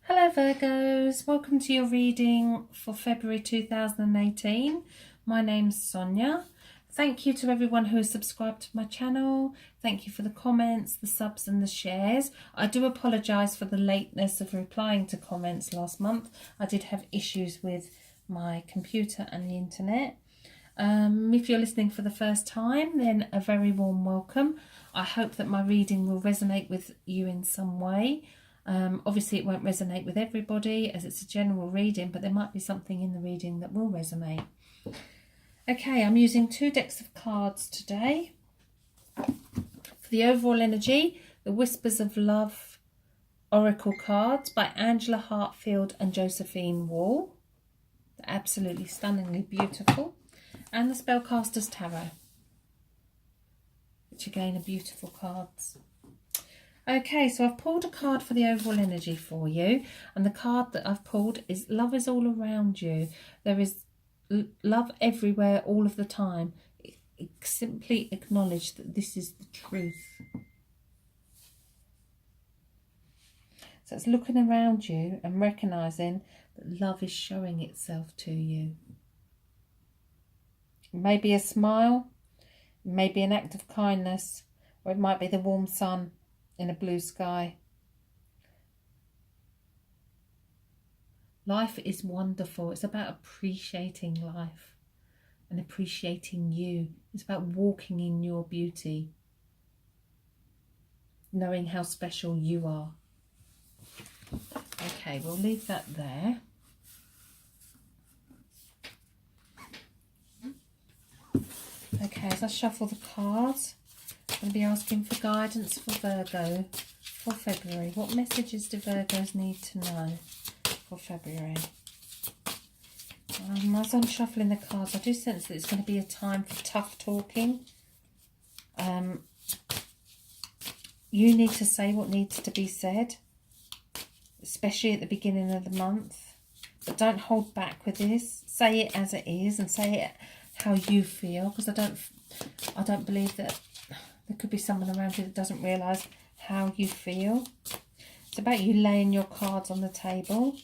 Hello Virgos, welcome to your reading for February 2018. My name's Sonia. Thank you to everyone who has subscribed to my channel. Thank you for the comments, the subs and the shares. I do apologise for the lateness of replying to comments last month. I did have issues with my computer and the internet. If you're listening for the first time, then a very warm welcome. I hope that my reading will resonate with you in some way. Obviously it won't resonate with everybody as it's a general reading, but there might be something in the reading that will resonate. Okay, I'm using 2 decks of cards today. For the overall energy, the Whispers of Love Oracle cards by Angela Hartfield and Josephine Wall. They're absolutely stunningly beautiful. And the Spellcaster's Tarot, which again are beautiful cards. Okay, so I've pulled a card for the overall energy for you, and the card that I've pulled is Love is all around you. There is love everywhere all of the time. Simply acknowledge that this is the truth. So it's looking around you and recognising that love is showing itself to you. It may be a smile, it may be an act of kindness, or it might be the warm sun in a blue sky. Life is wonderful. It's about appreciating life and appreciating you. It's about walking in your beauty, knowing how special you are. Okay, we'll leave that there. Okay, as I shuffle the cards, I'm going to be asking for guidance for Virgo for February. What messages do Virgos need to know for February? As I'm shuffling the cards, I do sense that it's going to be a time for tough talking. You need to say what needs to be said, especially at the beginning of the month. But don't hold back with this. Say it as it is and say it how you feel, because I don't believe that there could be someone around you that doesn't realise how you feel. It's about you laying your cards on the table,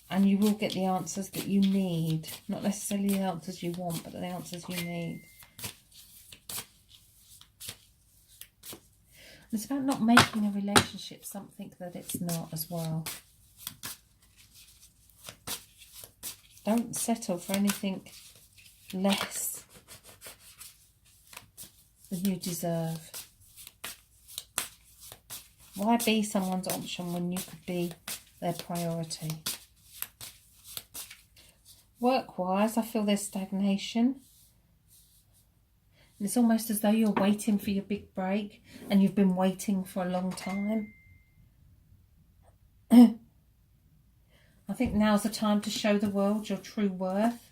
and you will get the answers that you need. Not necessarily the answers you want, but the answers you need. And it's about not making a relationship something that it's not as well. Don't settle for anything less than you deserve. Why be someone's option when you could be their priority? Work-wise, I feel there's stagnation. And it's almost as though you're waiting for your big break, and you've been waiting for a long time. I think now's the time to show the world your true worth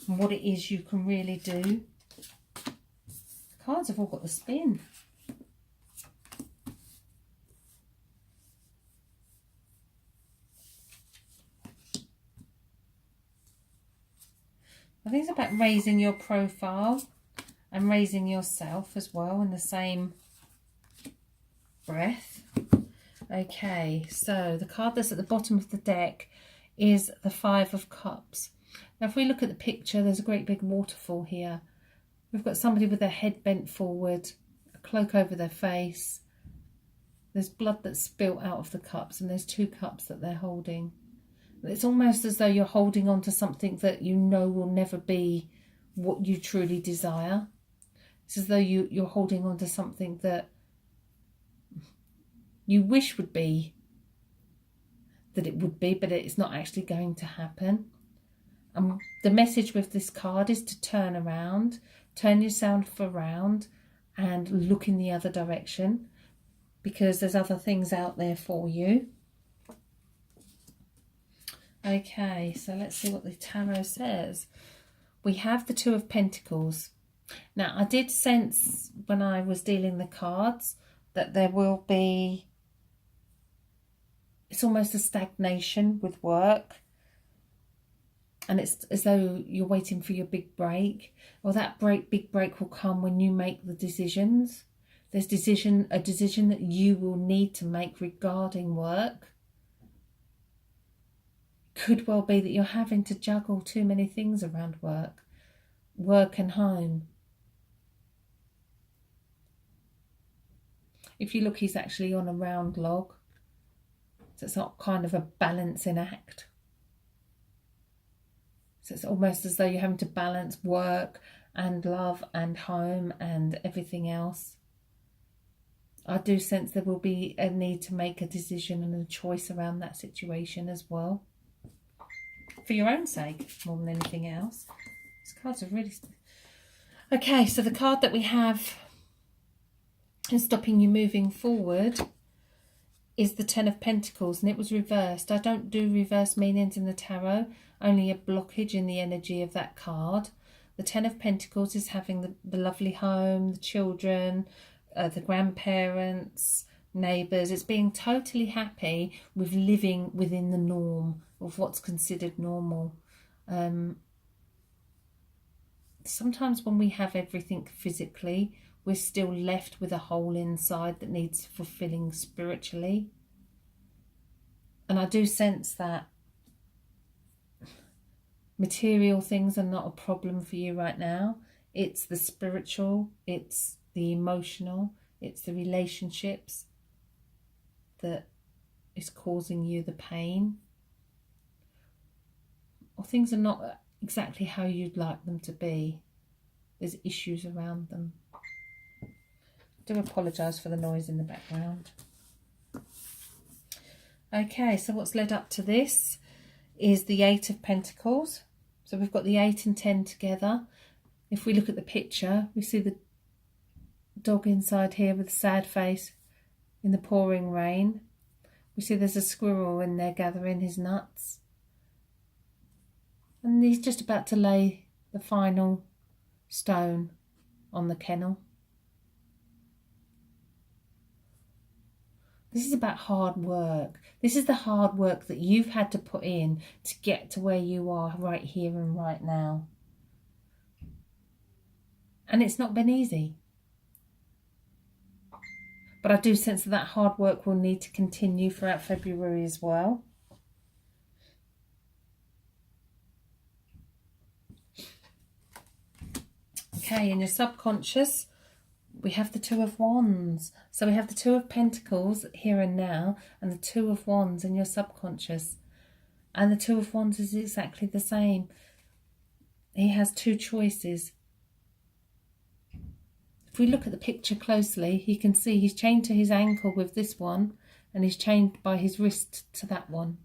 and what it is you can really do. The cards have all got the spin. I think it's about raising your profile and raising yourself as well in the same breath. Okay, so the card that's at the bottom of the deck is the Five of Cups. Now if we look at the picture, there's a great big waterfall here. We've got somebody with their head bent forward, a cloak over their face. There's blood that's spilt out of the cups, and there's 2 cups that they're holding. It's almost as though you're holding on to something that you know will never be what you truly desire. It's as though you're holding on to something that you wish would be, that it would be, but it's not actually going to happen. The message with this card is to turn around, turn yourself around and look in the other direction, because there's other things out there for you. Okay, so let's see what the tarot says. We have the Two of Pentacles. Now, I did sense when I was dealing the cards that there will be, it's almost a stagnation with work. And it's as though you're waiting for your big break. Well, that big break will come when you make the decisions. There's a decision that you will need to make regarding work. could well be that you're having to juggle too many things around work and home. If you look, he's actually on a round log, so it's not kind of a balancing act. So it's almost as though you're having to balance work and love and home and everything else. I do sense there will be a need to make a decision and a choice around that situation as well, for your own sake more than anything else. These cards are really... Okay, so the card that we have in stopping you moving forward is the Ten of Pentacles, and it was reversed. I don't do reverse meanings in the tarot, only a blockage in the energy of that card. The Ten of Pentacles is having the lovely home, the children, the grandparents, neighbours. It's being totally happy with living within the norm of what's considered normal. Sometimes when we have everything physically, we're still left with a hole inside that needs fulfilling spiritually. And I do sense that material things are not a problem for you right now. It's the spiritual, it's the emotional, it's the relationships that is causing you the pain. Or things are not exactly how you'd like them to be. There's issues around them. I do apologise for the noise in the background. Okay, so what's led up to this is the Eight of Pentacles. So we've got the 8 and 10 together. If we look at the picture, we see the dog inside here with a sad face in the pouring rain. We see there's a squirrel in there gathering his nuts. And he's just about to lay the final stone on the kennel. This is about hard work. This is the hard work that you've had to put in to get to where you are right here and right now. And it's not been easy. But I do sense that hard work will need to continue throughout February as well. Okay, in your subconscious, we have the Two of Wands. So we have the Two of Pentacles here and now, and the Two of Wands in your subconscious. And the Two of Wands is exactly the same. He has two choices. If we look at the picture closely, you can see he's chained to his ankle with this one, and he's chained by his wrist to that one.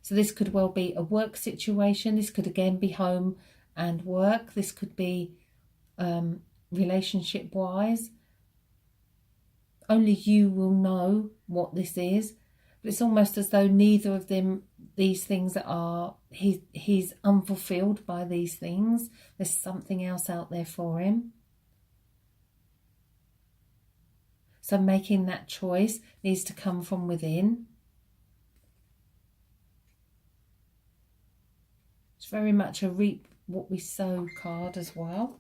So this could well be a work situation. This could again be home and work. This could be relationship wise. Only you will know what this is, but it's almost as though neither of them, these things are, he's unfulfilled by these things. There's something else out there for him. So making that choice needs to come from within. It's very much a reap what we sow card as well.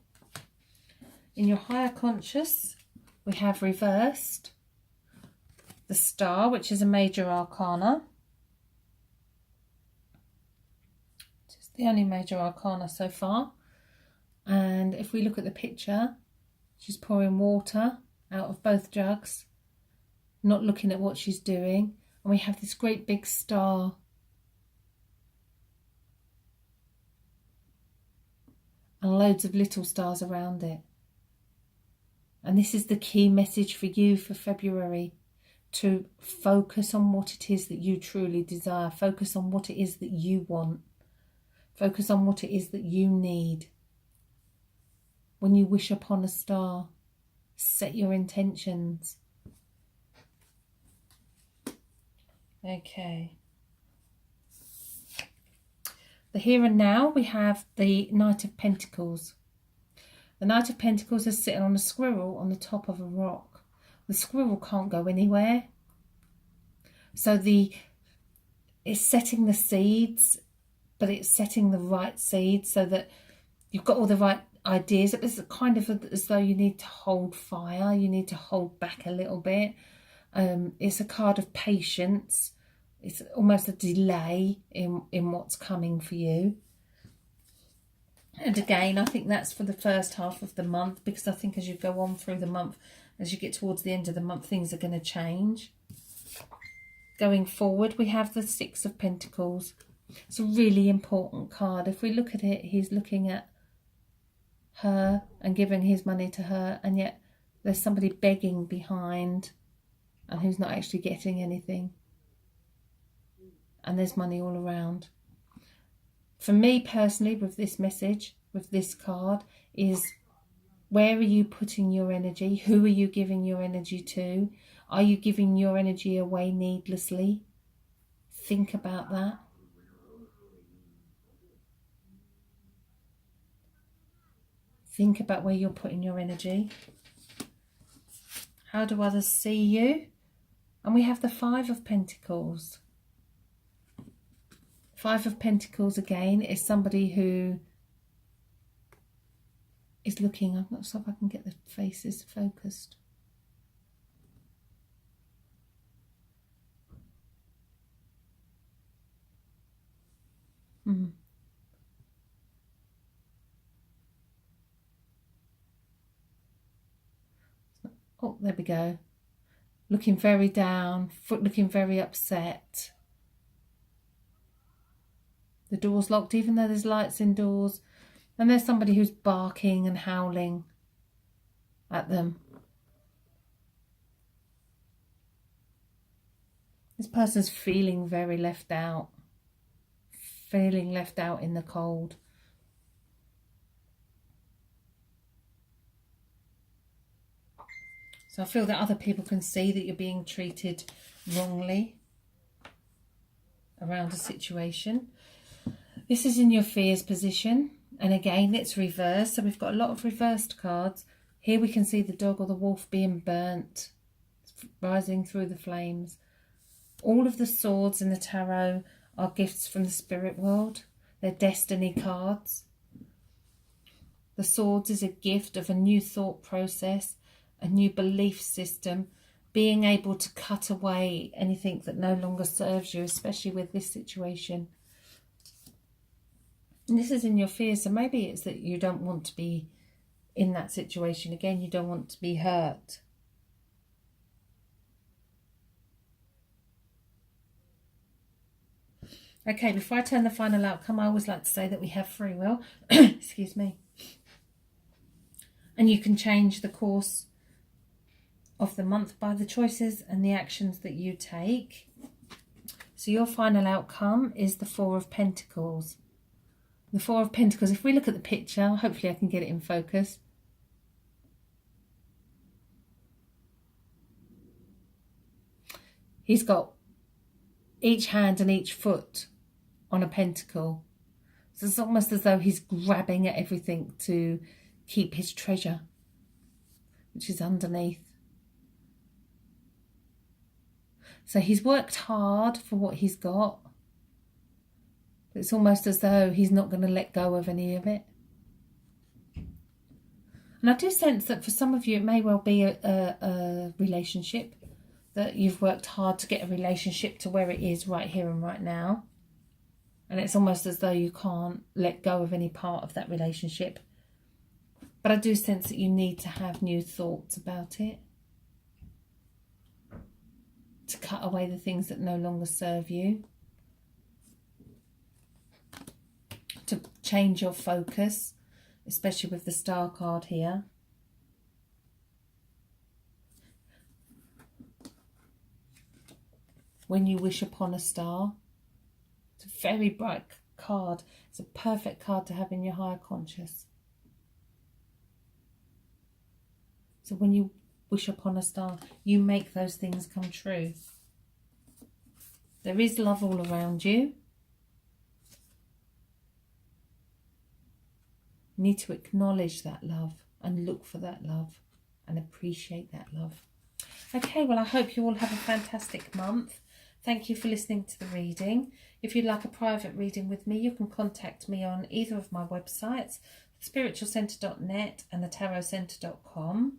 In your higher conscious, we have reversed the Star, which is a major arcana. It's the only major arcana so far. And if we look at the picture, she's pouring water out of both jugs, not looking at what she's doing. And we have this great big star. And loads of little stars around it. And this is the key message for you for February, to focus on what it is that you truly desire. Focus on what it is that you want. Focus on what it is that you need. When you wish upon a star, set your intentions. Okay. The here and now, we have the Knight of Pentacles. The Knight of Pentacles is sitting on a squirrel on the top of a rock. The squirrel can't go anywhere. So it's setting the seeds, but it's setting the right seeds so that you've got all the right ideas. It's kind of as though you need to hold fire. You need to hold back a little bit. It's a card of patience, It's almost a delay in what's coming for you. And again, I think that's for the first half of the month, because I think as you go on through the month, as you get towards the end of the month, things are going to change. Going forward, we have the Six of Pentacles. It's a really important card. If we look at it, he's looking at her and giving his money to her, and yet there's somebody begging behind and who's not actually getting anything. And there's money all around. For me personally, with this message, with this card, is where are you putting your energy? Who are you giving your energy to? Are you giving your energy away needlessly? Think about that. Think about where you're putting your energy. How do others see you? And we have the Five of Pentacles. Five of Pentacles again is somebody who is looking. I'm not sure if I can get the faces focused. Oh, there we go. Looking very down, looking very upset. The door's locked, even though there's lights indoors. And there's somebody who's barking and howling at them. This person's feeling very left out. Feeling left out in the cold. So I feel that other people can see that you're being treated wrongly around a situation. This is in your fears position. And again, it's reversed. So we've got a lot of reversed cards. Here we can see the dog or the wolf being burnt, rising through the flames. All of the swords in the tarot are gifts from the spirit world. They're destiny cards. The swords is a gift of a new thought process, a new belief system, being able to cut away anything that no longer serves you, especially with this situation. And this is in your fears, so maybe it's that you don't want to be in that situation again. You don't want to be hurt. Okay, before I turn the final outcome, I always like to say that we have free will. Excuse me. And you can change the course of the month by the choices and the actions that you take. So your final outcome is the Four of Pentacles. The Four of Pentacles, if we look at the picture, hopefully I can get it in focus. He's got each hand and each foot on a pentacle. So it's almost as though he's grabbing at everything to keep his treasure, which is underneath. So he's worked hard for what he's got. But it's almost as though he's not going to let go of any of it. And I do sense that for some of you, it may well be a relationship, that you've worked hard to get a relationship to where it is right here and right now. And it's almost as though you can't let go of any part of that relationship. But I do sense that you need to have new thoughts about it. To cut away the things that no longer serve you. To change your focus, especially with the Star card here. When you wish upon a star. It's a very bright card. It's a perfect card to have in your higher conscious. So when you wish upon a star, you make those things come true. There is love all around you. You need to acknowledge that love and look for that love and appreciate that love. Okay, well, I hope you all have a fantastic month. Thank you for listening to the reading. If you'd like a private reading with me, you can contact me on either of my websites, spiritualcentre.net and thetarotcentre.com.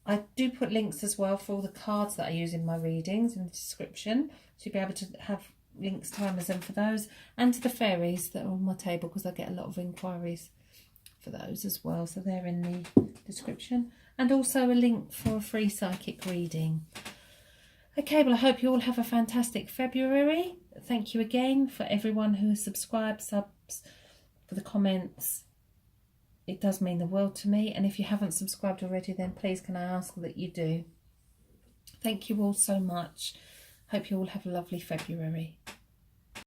I do put links as well for all the cards that I use in my readings in the description, so you'll be able to have links to Amazon for those, and to the fairies that are on my table, because I get a lot of inquiries for those as well, so they're in the description, and also a link for a free psychic reading. Okay, well, I hope you all have a fantastic February. Thank you again for everyone who has subscribed, subs, for the comments. It does mean the world to me, and if you haven't subscribed already, then please can I ask that you do. Thank you all so much. Hope you all have a lovely February.